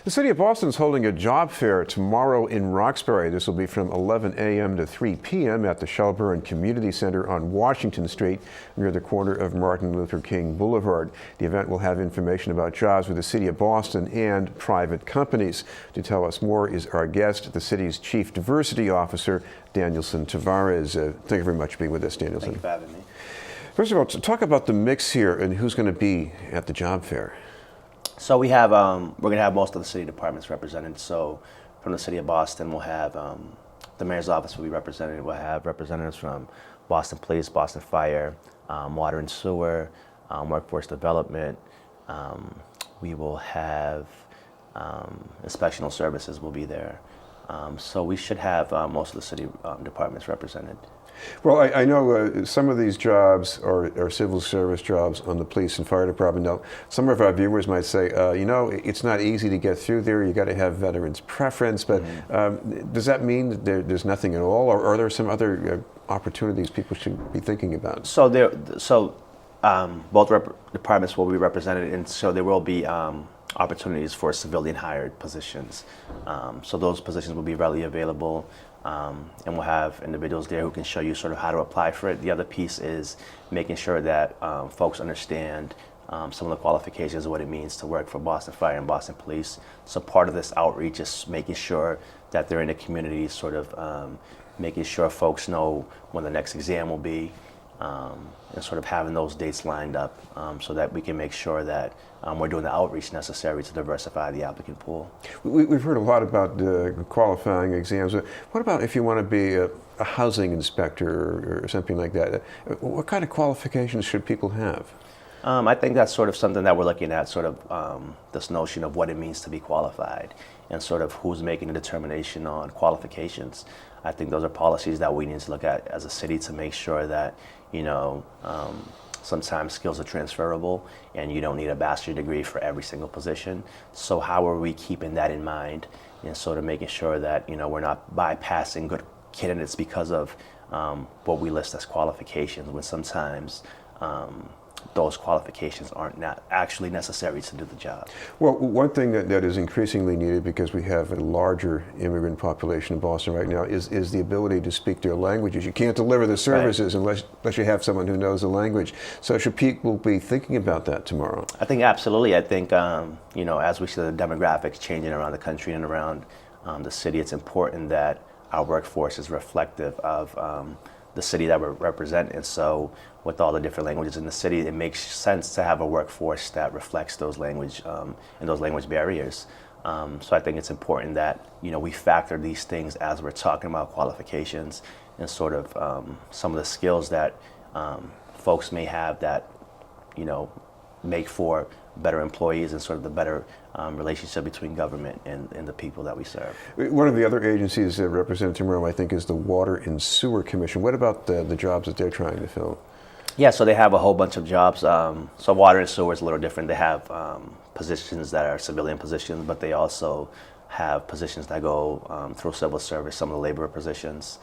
The City of Boston is holding a job fair tomorrow in Roxbury. This will be from 11 a.m. to 3 p.m. at the Shelburne Community Center on Washington Street near the corner of Martin Luther King Boulevard. The event will have information about jobs with the City of Boston and private companies. To tell us more is our guest, the city's Chief Diversity Officer, Danielson Tavares. Thank you very much for being with us, Danielson. Thank you for having me. First of all, talk about the mix here and who's going to be at the job fair. So we have, we're going to have most of the city departments represented. So from the City of Boston, we'll have the mayor's office will be represented. We'll have representatives from Boston Police, Boston Fire, Water and Sewer, Workforce Development. We will have inspectional services will be there. So we should have most of the city departments represented. Well, I know some of these jobs are civil service jobs on the police and fire department. Now, some of our viewers might say, you know, it's not easy to get through there. You got to have veterans preference. But does that mean that there's nothing at all, or are there some other opportunities people should be thinking about? So both departments will be represented, and so there will be opportunities for civilian hired positions. So those positions will be readily available. And we'll have individuals there who can show you sort of how to apply for it. The other piece is making sure that folks understand some of the qualifications of what it means to work for Boston Fire and Boston Police. So part of this outreach is making sure that they're in the community, sort of making sure folks know when the next exam will be, and sort of having those dates lined up so that we can make sure that we're doing the outreach necessary to diversify the applicant pool. We've heard a lot about qualifying exams. What about if you want to be a housing inspector or something like that? What kind of qualifications should people have? I think that's sort of something that we're looking at, sort of this notion of what it means to be qualified and sort of who's making the determination on qualifications. I think those are policies that we need to look at as a city to make sure that, you know, sometimes skills are transferable and you don't need a bachelor's degree for every single position. So how are we keeping that in mind and sort of making sure that, you know, we're not bypassing good candidates because of what we list as qualifications, when sometimes those qualifications aren't actually necessary to do the job. Well, one thing that is increasingly needed, because we have a larger immigrant population in Boston right now, is the ability to speak their languages. You can't deliver the services unless you have someone who knows the language. So should people be thinking about that tomorrow? I think absolutely. I think, you know, as we see the demographics changing around the country and around the city, it's important that our workforce is reflective of the city that we represent. And so with all the different languages in the city, it makes sense to have a workforce that reflects those language and those language barriers. So I think it's important that, you know, we factor these things as we're talking about qualifications and sort of some of the skills that folks may have that, you know, make for better employees and sort of the better relationship between government and the people that we serve. One of the other agencies represented tomorrow, I think, is the Water and Sewer Commission. What about the jobs that they're trying to fill? Yeah, so they have a whole bunch of jobs. So Water and Sewer is a little different. They have positions that are civilian positions, but they also have positions that go through civil service, some of the labor positions.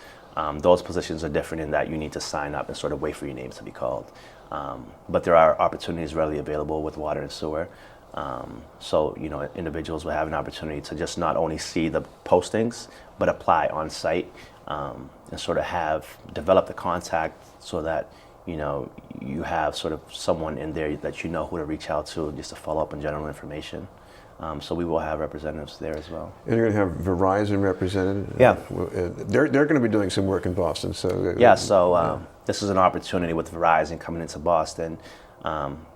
Those positions are different in that you need to sign up and sort of wait for your name to be called. But there are opportunities readily available with Water and Sewer. So, you know, individuals will have an opportunity to just not only see the postings, but apply on site and sort of develop the contact so that, you know, you have sort of someone in there that you know who to reach out to just to follow up on general information. So we will have representatives there as well. And you're going to have Verizon represented? Yeah. They're going to be doing some work in Boston. So yeah, so this is an opportunity with Verizon coming into Boston.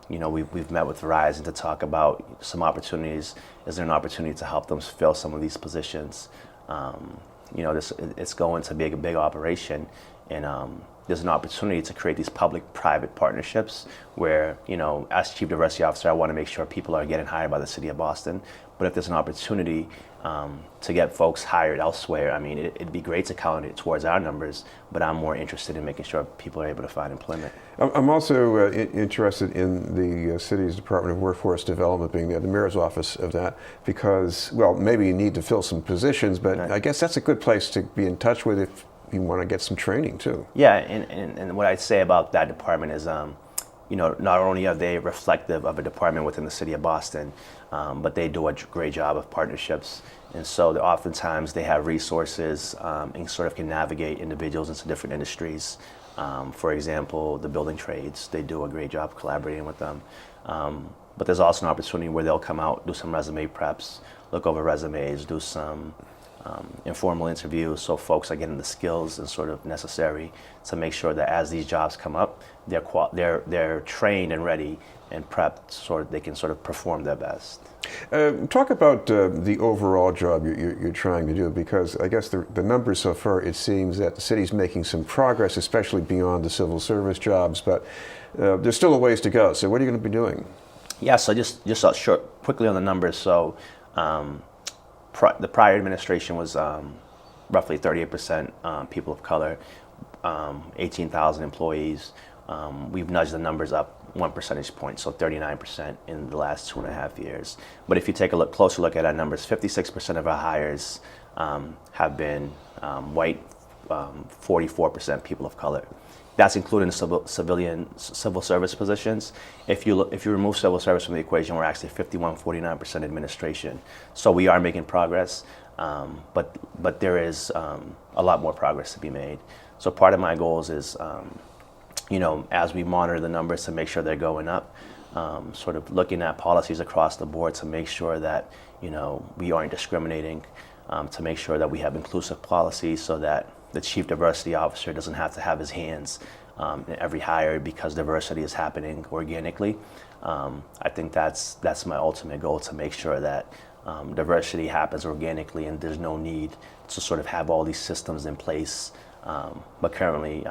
You know, we've met with Verizon to talk about some opportunities. Is there an opportunity to help them fill some of these positions? You know, it's going to be a big operation, and there's an opportunity to create these public-private partnerships where, you know, as Chief Diversity Officer, I want to make sure people are getting hired by the City of Boston. But if there's an opportunity to get folks hired elsewhere, I mean, it'd be great to count it towards our numbers, but I'm more interested in making sure people are able to find employment. I'm also interested in the city's Department of Workforce Development being the mayor's office of that, because, well, maybe you need to fill some positions, but I guess that's a good place to be in touch with if you want to get some training too. Yeah, and what I'd say about that department is not only are they reflective of a department within the city of Boston, but they do a great job of partnerships. And so oftentimes they have resources and sort of can navigate individuals into different industries. For example, the building trades, they do a great job collaborating with them. But there's also an opportunity where they'll come out, do some resume preps, look over resumes, do some informal interviews, so folks are getting the skills and sort of necessary to make sure that as these jobs come up, they're trained and ready and prepped so they can sort of perform their best. Talk about the overall job you're trying to do, because I guess the numbers so far, it seems that the city's making some progress, especially beyond the civil service jobs, but there's still a ways to go. So what are you going to be doing? Yeah, so just quickly on the numbers. So the prior administration was roughly 38% people of color, 18,000 employees. We've nudged the numbers up 1 percentage point, so 39% in the last 2.5 years. But if you take a closer look at our numbers, 56% of our hires have been white, 44% people of color. That's including civil service positions. If you remove civil service from the equation, we're actually 51-49% administration. So we are making progress, but there is a lot more progress to be made. So part of my goals is, as we monitor the numbers to make sure they're going up, sort of looking at policies across the board to make sure that we aren't discriminating, to make sure that we have inclusive policies so that the chief diversity officer doesn't have to have his hands in every hire because diversity is happening organically. I think that's my ultimate goal, to make sure that diversity happens organically and there's no need to sort of have all these systems in place. But currently,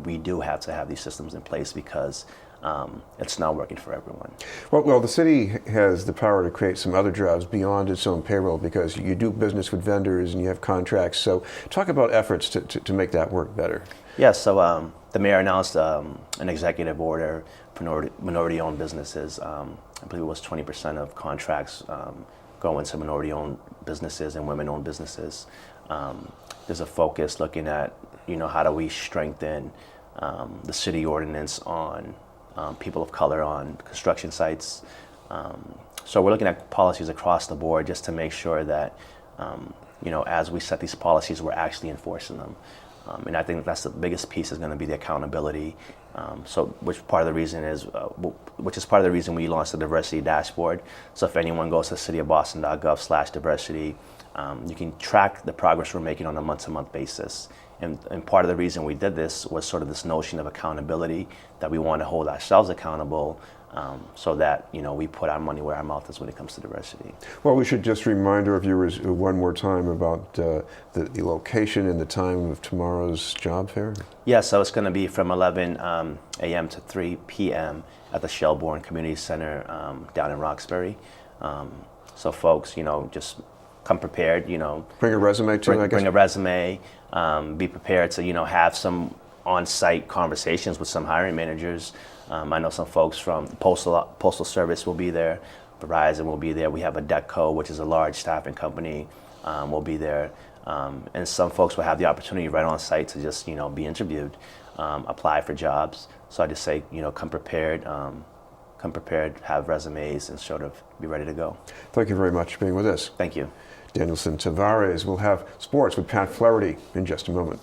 we do have to have these systems in place because it's not working for everyone. Well, the city has the power to create some other jobs beyond its own payroll, because you do business with vendors and you have contracts. So talk about efforts to make that work better. Yeah, so the mayor announced an executive order for minority-owned businesses. I believe it was 20% of contracts go into minority-owned businesses and women-owned businesses. There's a focus looking at, how do we strengthen the city ordinance on people of color on construction sites. So we're looking at policies across the board just to make sure that, as we set these policies, we're actually enforcing them. And I think that's the biggest piece, is going to be the accountability. Which is part of the reason we launched the diversity dashboard. So if anyone goes to cityofboston.gov/diversity, you can track the progress we're making on a month-to-month basis. And part of the reason we did this was sort of this notion of accountability, that we want to hold ourselves accountable, so that we put our money where our mouth is when it comes to diversity. Well, we should just remind our viewers one more time about the location and the time of tomorrow's job fair. Yeah, so it's going to be from 11 a.m. to 3 p.m. at the Shelburne Community Center down in Roxbury. So folks, just come prepared. Bring a resume too. I guess. Bring a resume. Be prepared to have some on-site conversations with some hiring managers. I know some folks from the Postal Service will be there. Verizon will be there. We have a Detco, which is a large staffing company, will be there. And some folks will have the opportunity right on site to just be interviewed, apply for jobs. So I just say come prepared, have resumes, and sort of be ready to go. Thank you very much for being with us. Thank you. Danielson Tavares. Will have sports with Pat Flaherty in just a moment.